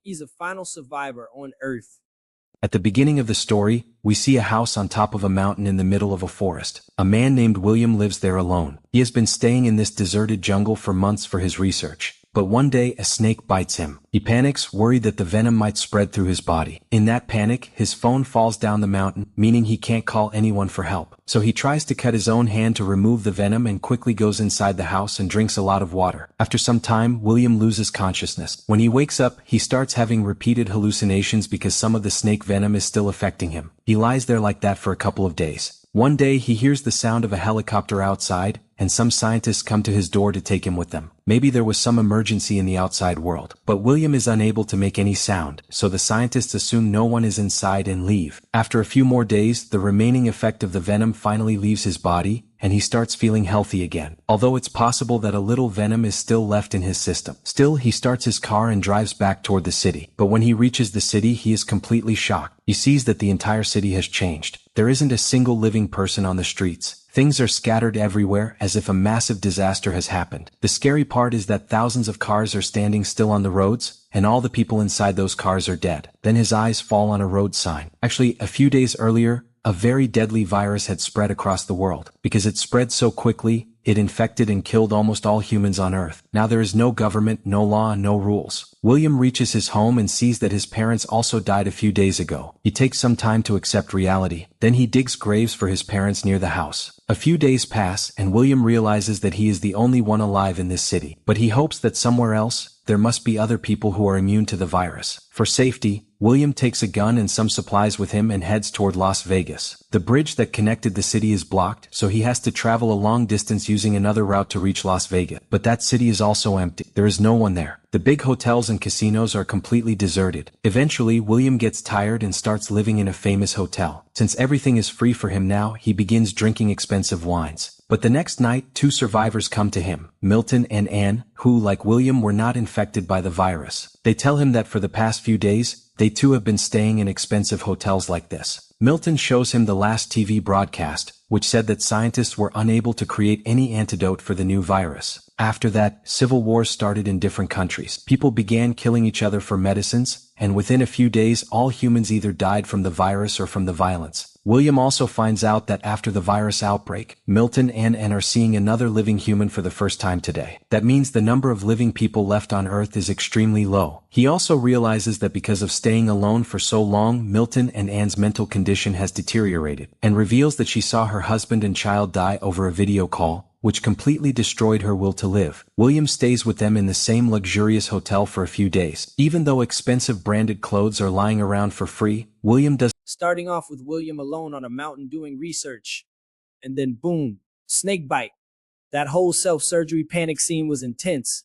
He's a final survivor on Earth. At the beginning of the story, we see a house on top of a mountain in the middle of a forest. A man named William lives there alone. He has been staying in this deserted jungle for months for his research. But one day a snake bites him. He panics, worried that the venom might spread through his body. In that panic, his phone falls down the mountain, meaning he can't call anyone for help. So he tries to cut his own hand to remove the venom and quickly goes inside the house and drinks a lot of water. After some time, William loses consciousness. When he wakes up, he starts having repeated hallucinations because some of the snake venom is still affecting him. He lies there like that for a couple of days. One day he hears the sound of a helicopter outside, and some scientists come to his door to take him with them. Maybe there was some emergency in the outside world. But William is unable to make any sound, so the scientists assume no one is inside and leave. After a few more days, the remaining effect of the venom finally leaves his body, and he starts feeling healthy again. Although it's possible that a little venom is still left in his system. Still, he starts his car and drives back toward the city. But when he reaches the city, he is completely shocked. He sees that the entire city has changed. There isn't a single living person on the streets. Things are scattered everywhere as if a massive disaster has happened. The scary part is that thousands of cars are standing still on the roads, and all the people inside those cars are dead. Then his eyes fall on a road sign. Actually, a few days earlier, a very deadly virus had spread across the world. Because it spread so quickly, it infected and killed almost all humans on Earth. Now there is no government, no law, no rules. William reaches his home and sees that his parents also died a few days ago. He takes some time to accept reality. Then he digs graves for his parents near the house. A few days pass, and William realizes that he is the only one alive in this city. But he hopes that somewhere else, there must be other people who are immune to the virus. For safety, William takes a gun and some supplies with him and heads toward Las Vegas. The bridge that connected the city is blocked, so he has to travel a long distance using another route to reach Las Vegas. But that city is also empty. There is no one there. The big hotels and casinos are completely deserted. Eventually, William gets tired and starts living in a famous hotel. Since everything is free for him now, he begins drinking expensive wines. But the next night, two survivors come to him, Milton and Anne, who, like William, were not infected by the virus. They tell him that for the past few days, they too have been staying in expensive hotels like this. Milton shows him the last TV broadcast, which said that scientists were unable to create any antidote for the new virus. After that, civil wars started in different countries. People began killing each other for medicines, and within a few days all humans either died from the virus or from the violence. William also finds out that after the virus outbreak, Milton and Anne are seeing another living human for the first time today. That means the number of living people left on Earth is extremely low. He also realizes that because of staying alone for so long, Milton and Anne's mental condition has deteriorated, and reveals that she saw her husband and child die over a video call, which completely destroyed her will to live. William stays with them in the same luxurious hotel for a few days. Even though expensive branded clothes are lying around for free, William does. Starting off with William alone on a mountain doing research. And then boom, snake bite. That whole self-surgery panic scene was intense.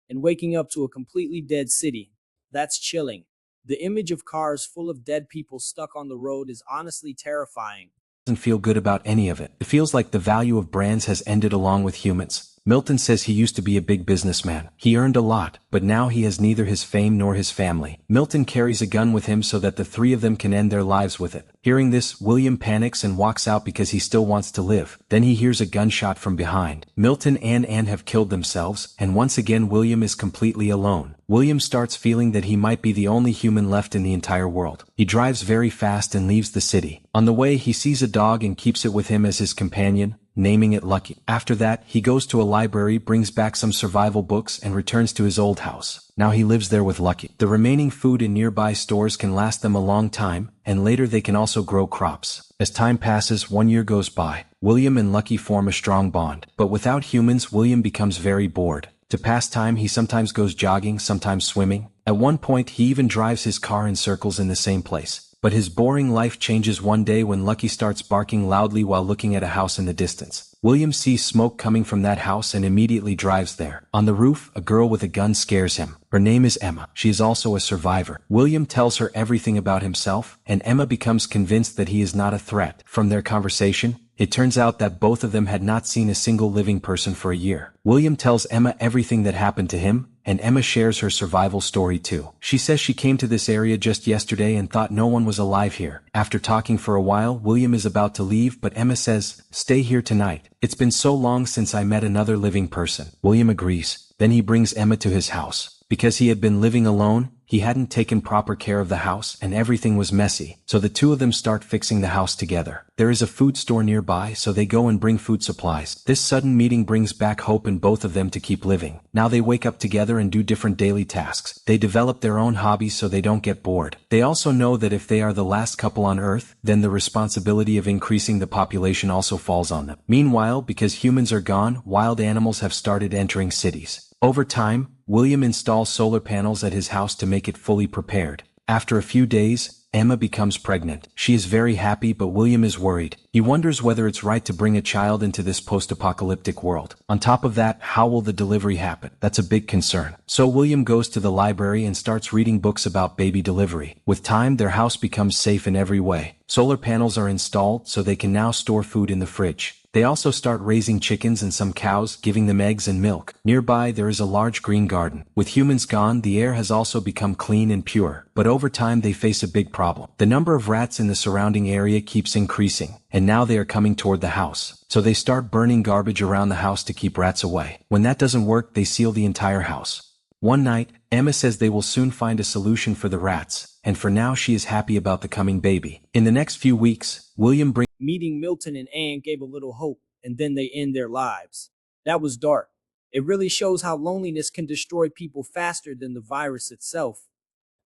And waking up to a completely dead city. That's chilling. The image of cars full of dead people stuck on the road is honestly terrifying. Doesn't feel good about any of it. It feels like the value of brands has ended along with humans. Milton says he used to be a big businessman. He earned a lot, but now he has neither his fame nor his family. Milton carries a gun with him so that the three of them can end their lives with it. Hearing this, William panics and walks out because he still wants to live. Then he hears a gunshot from behind. Milton and Anne have killed themselves, and once again William is completely alone. William starts feeling that he might be the only human left in the entire world. He drives very fast and leaves the city. On the way, he sees a dog and keeps it with him as his companion, naming it Lucky. After that, he goes to a library, brings back some survival books, and returns to his old house. Now he lives there with Lucky. The remaining food in nearby stores can last them a long time, and later they can also grow crops. As time passes, 1 year goes by. William and Lucky form a strong bond. But without humans, William becomes very bored. To pass time, he sometimes goes jogging, sometimes swimming. At one point, he even drives his car in circles in the same place. But his boring life changes one day when Lucky starts barking loudly while looking at a house in the distance. William sees smoke coming from that house and immediately drives there. On the roof, a girl with a gun scares him. Her name is Emma. She is also a survivor. William tells her everything about himself, and Emma becomes convinced that he is not a threat. From their conversation, it turns out that both of them had not seen a single living person for a year. William tells Emma everything that happened to him, and Emma shares her survival story too. She says she came to this area just yesterday and thought no one was alive here. After talking for a while, William is about to leave, but Emma says, "Stay here tonight. It's been so long since I met another living person." William agrees. Then he brings Emma to his house. Because he had been living alone, he hadn't taken proper care of the house and everything was messy, so the two of them start fixing the house together. There is a food store nearby, so they go and bring food supplies. This sudden meeting brings back hope in both of them to keep living. Now they wake up together and do different daily tasks. They develop their own hobbies so they don't get bored. They also know that if they are the last couple on Earth, then the responsibility of increasing the population also falls on them. Meanwhile, because humans are gone, wild animals have started entering cities. Over time, William installs solar panels at his house to make it fully prepared. After a few days, Emma becomes pregnant. She is very happy, but William is worried. He wonders whether it's right to bring a child into this post-apocalyptic world. On top of that, how will the delivery happen? That's a big concern. So William goes to the library and starts reading books about baby delivery. With time, their house becomes safe in every way. Solar panels are installed so they can now store food in the fridge. They also start raising chickens and some cows, giving them eggs and milk. Nearby there is a large green garden. With humans gone, the air has also become clean and pure. But over time they face a big problem. The number of rats in the surrounding area keeps increasing, and now they are coming toward the house. So they start burning garbage around the house to keep rats away. When that doesn't work, they seal the entire house. One night, Emma says they will soon find a solution for the rats, and for now she is happy about the coming baby. In the next few weeks, William brings Meeting Milton and Anne gave a little hope, and then they end their lives. That was dark. It really shows how loneliness can destroy people faster than the virus itself.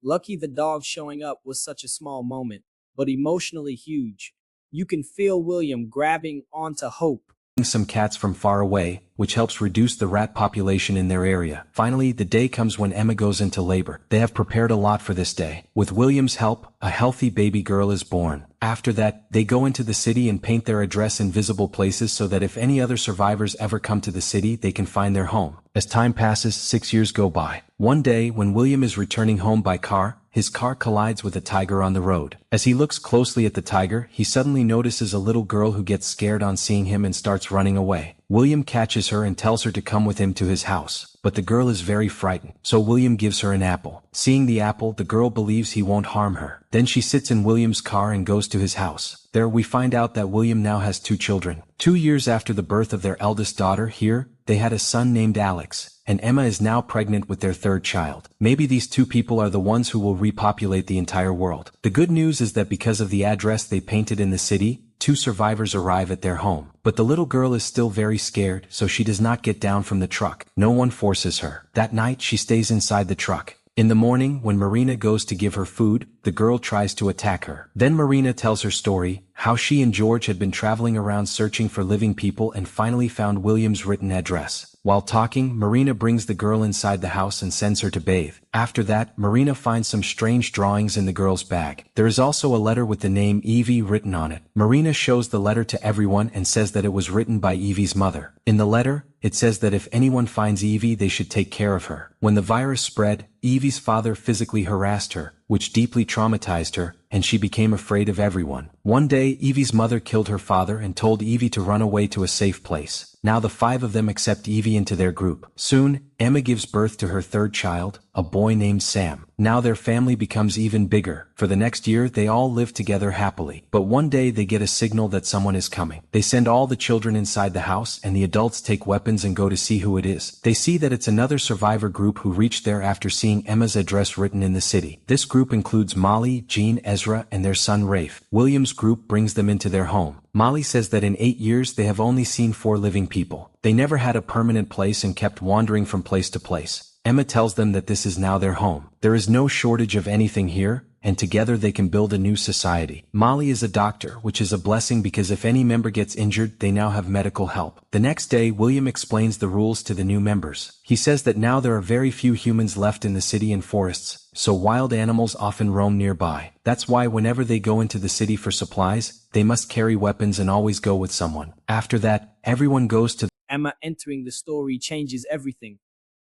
Lucky the dog showing up was such a small moment, but emotionally huge. You can feel William grabbing onto hope. Some cats from far away, which helps reduce the rat population in their area. Finally, the day comes when Emma goes into labor. They have prepared a lot for this day. With William's help, a healthy baby girl is born. After that, they go into the city and paint their address in visible places so that if any other survivors ever come to the city, they can find their home. As time passes, 6 years go by. One day, when William is returning home by car, his car collides with a tiger on the road. As he looks closely at the tiger, he suddenly notices a little girl who gets scared on seeing him and starts running away. William catches her and tells her to come with him to his house. But the girl is very frightened, so William gives her an apple. Seeing the apple, the girl believes he won't harm her. Then she sits in William's car and goes to his house. There we find out that William now has 2 children. 2 years after the birth of their eldest daughter, here, they had a son named Alex, and Emma is now pregnant with their 3rd child. Maybe these 2 people are the ones who will repopulate the entire world. The good news is that because of the address they painted in the city, 2 survivors arrive at their home. But the little girl is still very scared, so she does not get down from the truck. No one forces her. That night, she stays inside the truck. In the morning, when Marina goes to give her food, the girl tries to attack her. Then Marina tells her story, how she and George had been traveling around searching for living people and finally found William's written address. While talking, Marina brings the girl inside the house and sends her to bathe. After that, Marina finds some strange drawings in the girl's bag. There is also a letter with the name Evie written on it. Marina shows the letter to everyone and says that it was written by Evie's mother. In the letter, it says that if anyone finds Evie, they should take care of her. When the virus spread, Evie's father physically harassed her, which deeply traumatized her, and she became afraid of everyone. One day, Evie's mother killed her father and told Evie to run away to a safe place. Now the 5 of them accept Evie into their group. Soon, Emma gives birth to her 3rd child, a boy named Sam. Now their family becomes even bigger. For the next year, they all live together happily. But one day they get a signal that someone is coming. They send all the children inside the house, and the adults take weapons and go to see who it is. They see that it's another survivor group who reached there after seeing Emma's address written in the city. This group includes Molly, Jean, Ezra, and their son Rafe. William's group brings them into their home. Molly says that in 8 years they have only seen 4 living people. They never had a permanent place and kept wandering from place to place. Emma tells them that this is now their home. There is no shortage of anything here, and together they can build a new society. Molly is a doctor, which is a blessing because if any member gets injured, they now have medical help. The next day, William explains the rules to the new members. He says that now there are very few humans left in the city and forests, so wild animals often roam nearby. That's why whenever they go into the city for supplies, they must carry weapons and always go with someone. After that, everyone goes to Emma entering the story changes everything.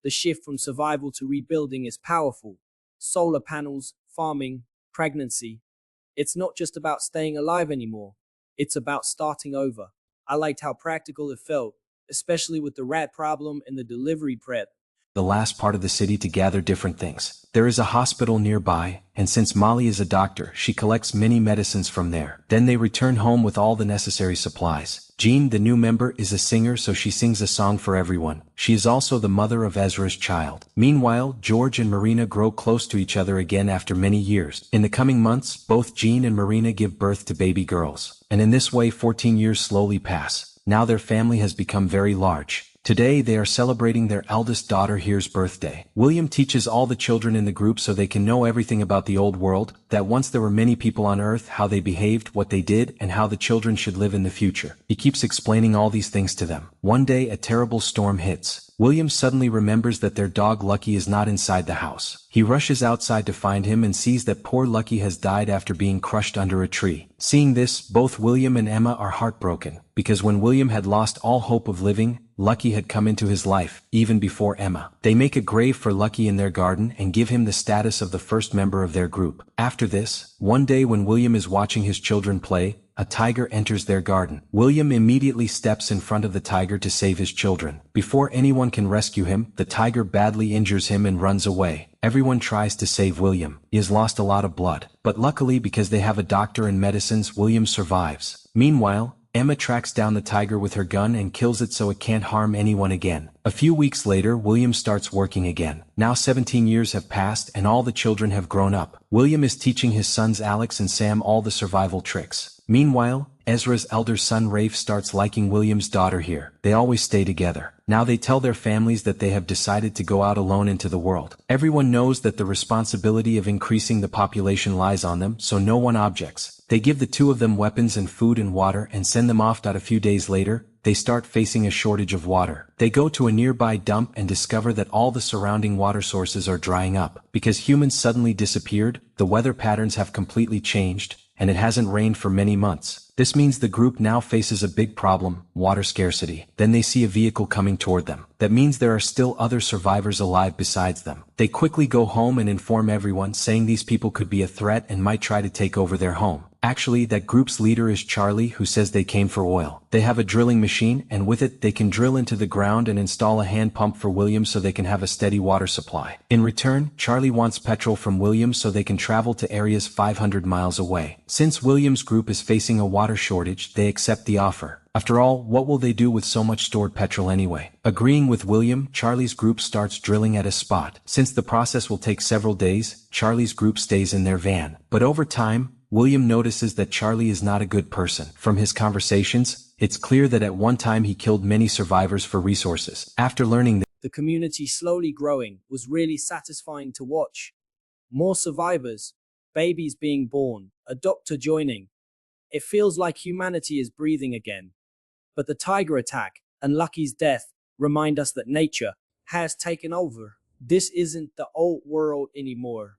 The shift from survival to rebuilding is powerful. Solar panels, farming, pregnancy. It's not just about staying alive anymore. It's about starting over. I liked how practical it felt, especially with the rat problem and the delivery prep. the last part of the city to gather different things. There is a hospital nearby, and since Molly is a doctor, she collects many medicines from there. Then they return home with all the necessary supplies. Jean, the new member, is a singer, so she sings a song for everyone. She is also the mother of Ezra's child. Meanwhile, George and Marina grow close to each other again after many years. In the coming months, both Jean and Marina give birth to baby girls. And in this way 14 years slowly pass. Now their family has become very large. Today they are celebrating their eldest daughter Here's birthday. William teaches all the children in the group so they can know everything about the old world, that once there were many people on Earth, how they behaved, what they did, and how the children should live in the future. He keeps explaining all these things to them. One day a terrible storm hits. William suddenly remembers that their dog Lucky is not inside the house. He rushes outside to find him and sees that poor Lucky has died after being crushed under a tree. Seeing this, both William and Emma are heartbroken, because when William had lost all hope of living, Lucky had come into his life, even before Emma. They make a grave for Lucky in their garden and give him the status of the first member of their group. After this, one day when William is watching his children play, a tiger enters their garden. William immediately steps in front of the tiger to save his children. Before anyone can rescue him, the tiger badly injures him and runs away. Everyone tries to save William. He has lost a lot of blood. But luckily, because they have a doctor and medicines, William survives. Meanwhile, Emma tracks down the tiger with her gun and kills it so it can't harm anyone again. A few weeks later, William starts working again. Now 17 years have passed and all the children have grown up. William is teaching his sons Alex and Sam all the survival tricks. Meanwhile, Ezra's elder son Rafe starts liking William's daughter here. They always stay together. Now they tell their families that they have decided to go out alone into the world. Everyone knows that the responsibility of increasing the population lies on them, so no one objects. They give the two of them weapons and food and water and send them off. A few days later, they start facing a shortage of water. They go to a nearby dump and discover that all the surrounding water sources are drying up. Because humans suddenly disappeared, the weather patterns have completely changed, and it hasn't rained for many months. This means the group now faces a big problem, water scarcity. Then they see a vehicle coming toward them. That means there are still other survivors alive besides them. They quickly go home and inform everyone, saying these people could be a threat and might try to take over their home. Actually, that group's leader is Charlie, who says they came for oil. They have a drilling machine, and with it they can drill into the ground and install a hand pump for William so they can have a steady water supply. In return, Charlie wants petrol from William so they can travel to areas 500 miles away. Since William's group is facing a water shortage, they accept the offer. After all, what will they do with so much stored petrol anyway? Agreeing with William, Charlie's group starts drilling at a spot. Since the process will take several days, Charlie's group stays in their van. But over time, William notices that Charlie is not a good person. From his conversations, it's clear that at one time he killed many survivors for resources. After learning that the community slowly growing was really satisfying to watch. More survivors, babies being born, a doctor joining. It feels like humanity is breathing again. But the tiger attack and Lucky's death remind us that nature has taken over. This isn't the old world anymore.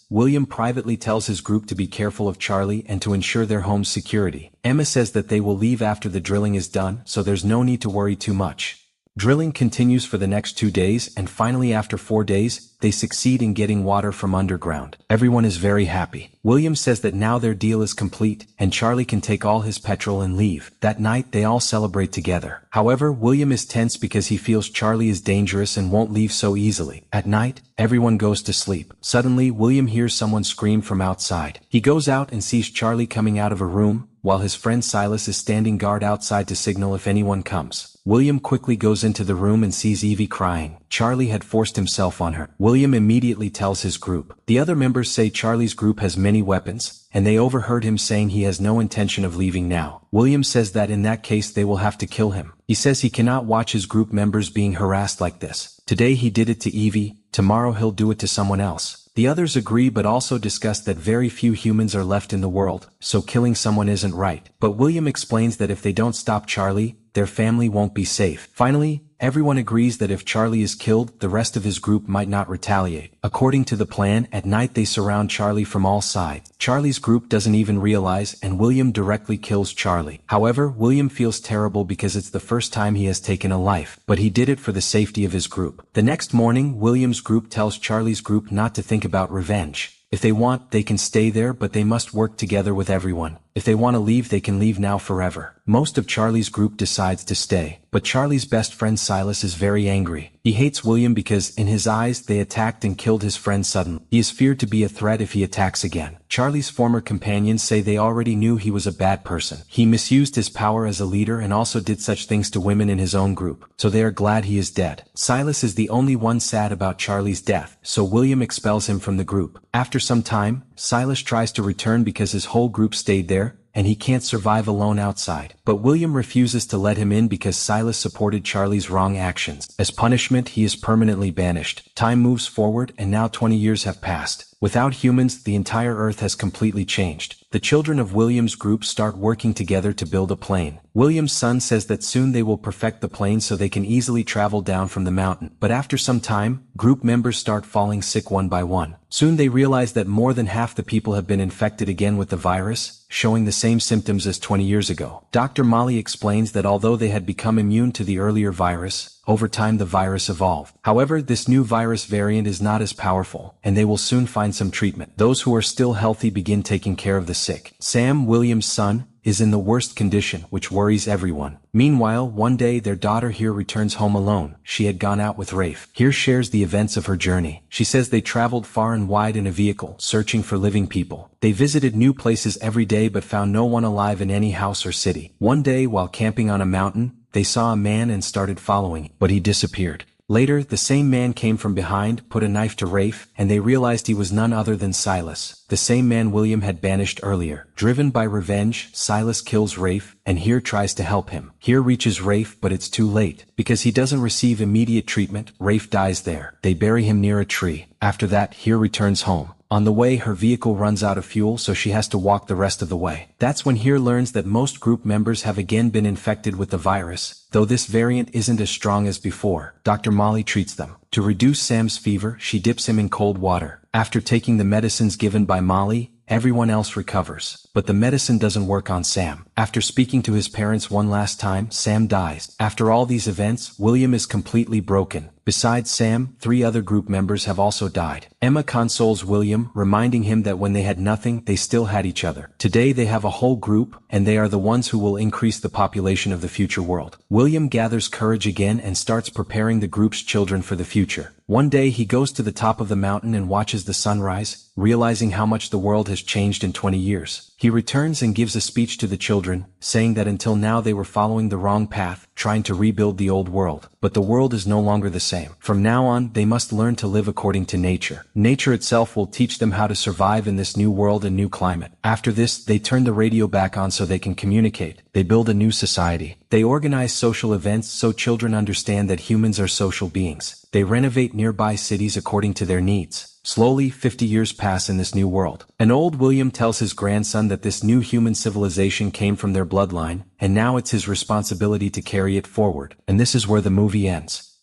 William privately tells his group to be careful of Charlie and to ensure their home's security. Emma says that they will leave after the drilling is done, so there's no need to worry too much. Drilling continues for the next 2 days, and finally after 4 days, they succeed in getting water from underground. Everyone is very happy. William says that now their deal is complete, and Charlie can take all his petrol and leave. That night, they all celebrate together. However, William is tense because he feels Charlie is dangerous and won't leave so easily. At night, everyone goes to sleep. Suddenly, William hears someone scream from outside. He goes out and sees Charlie coming out of a room, while his friend Silas is standing guard outside to signal if anyone comes. William quickly goes into the room and sees Evie crying. Charlie had forced himself on her. William immediately tells his group. The other members say Charlie's group has many weapons, and they overheard him saying he has no intention of leaving now. William says that in that case they will have to kill him. He says he cannot watch his group members being harassed like this. Today he did it to Evie, tomorrow he'll do it to someone else. The others agree but also discuss that very few humans are left in the world, so killing someone isn't right. But William explains that if they don't stop Charlie, their family won't be safe. Finally, everyone agrees that if Charlie is killed, the rest of his group might not retaliate. According to the plan, at night they surround Charlie from all sides. Charlie's group doesn't even realize, and William directly kills Charlie. However, William feels terrible because it's the first time he has taken a life, but he did it for the safety of his group. The next morning, William's group tells Charlie's group not to think about revenge. If they want, they can stay there, but they must work together with everyone. If they want to leave, they can leave now forever. Most of Charlie's group decides to stay, but Charlie's best friend Silas is very angry. He hates William because, in his eyes, they attacked and killed his friend suddenly. He is feared to be a threat if he attacks again. Charlie's former companions say they already knew he was a bad person. He misused his power as a leader and also did such things to women in his own group, so they are glad he is dead. Silas is the only one sad about Charlie's death, so William expels him from the group. After some time, Silas tries to return because his whole group stayed there, and he can't survive alone outside. But William refuses to let him in because Silas supported Charlie's wrong actions. As punishment, he is permanently banished. Time moves forward, and now 20 years have passed. Without humans, the entire Earth has completely changed. The children of William's group start working together to build a plane. William's son says that soon they will perfect the plane so they can easily travel down from the mountain. But after some time, group members start falling sick one by one. Soon they realize that more than half the people have been infected again with the virus, showing the same symptoms as 20 years ago. Dr. Molly explains that although they had become immune to the earlier virus, over time the virus evolved. However, this new virus variant is not as powerful, and they will soon find some treatment. Those who are still healthy begin taking care of the sick. Sam, William's son, is in the worst condition, which worries everyone. Meanwhile, one day their daughter here returns home alone. She had gone out with Rafe. Here shares the events of her journey. She says they traveled far and wide in a vehicle, searching for living people. They visited new places every day but found no one alive in any house or city. One day, while camping on a mountain, they saw a man and started following him, but he disappeared. Later, the same man came from behind, put a knife to Rafe, and they realized he was none other than Silas, the same man William had banished earlier. Driven by revenge, Silas kills Rafe, and here tries to help him. Here reaches Rafe, but it's too late. Because he doesn't receive immediate treatment, Rafe dies there. They bury him near a tree. After that, here returns home. On the way, her vehicle runs out of fuel, so she has to walk the rest of the way. That's when Here learns that most group members have again been infected with the virus, though this variant isn't as strong as before. Dr. Molly treats them. To reduce Sam's fever, she dips him in cold water. After taking the medicines given by Molly, everyone else recovers. But the medicine doesn't work on Sam. After speaking to his parents one last time, Sam dies. After all these events, William is completely broken. Besides Sam, 3 other group members have also died. Emma consoles William, reminding him that when they had nothing, they still had each other. Today they have a whole group, and they are the ones who will increase the population of the future world. William gathers courage again and starts preparing the group's children for the future. One day he goes to the top of the mountain and watches the sunrise, realizing how much the world has changed in 20 years. He returns and gives a speech to the children, saying that until now they were following the wrong path, trying to rebuild the old world. But the world is no longer the same. From now on, they must learn to live according to nature. Nature itself will teach them how to survive in this new world and new climate. After this, they turn the radio back on so they can communicate. They build a new society. They organize social events so children understand that humans are social beings. They renovate nearby cities according to their needs. Slowly, 50 years pass in this new world. An old William tells his grandson that this new human civilization came from their bloodline, and now it's his responsibility to carry it forward. And this is where the movie ends.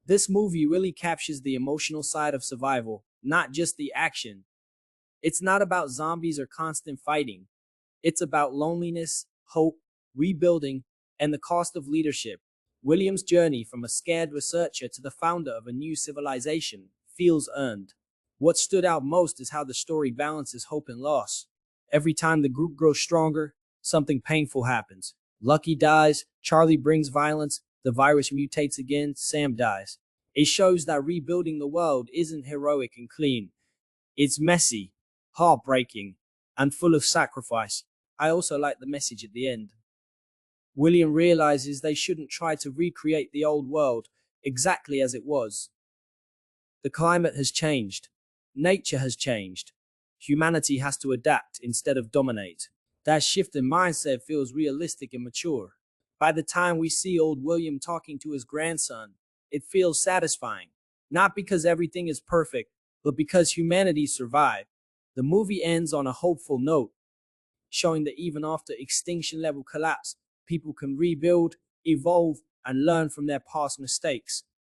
This movie really captures the emotional side of survival, not just the action. It's not about zombies or constant fighting. It's about loneliness, hope, rebuilding, and the cost of leadership. William's journey from a scared researcher to the founder of a new civilization feels earned. What stood out most is how the story balances hope and loss. Every time the group grows stronger, something painful happens. Lucky dies, Charlie brings violence, the virus mutates again, Sam dies. It shows that rebuilding the world isn't heroic and clean. It's messy, heartbreaking, and full of sacrifice. I also like the message at the end. William realizes they shouldn't try to recreate the old world exactly as it was. The climate has changed. Nature has changed. Humanity has to adapt instead of dominate. That shift in mindset feels realistic and mature. By the time we see old William talking to his grandson, it feels satisfying. Not because everything is perfect, but because humanity survived. The movie ends on a hopeful note, showing that even after extinction level collapse, people can rebuild, evolve, and learn from their past mistakes.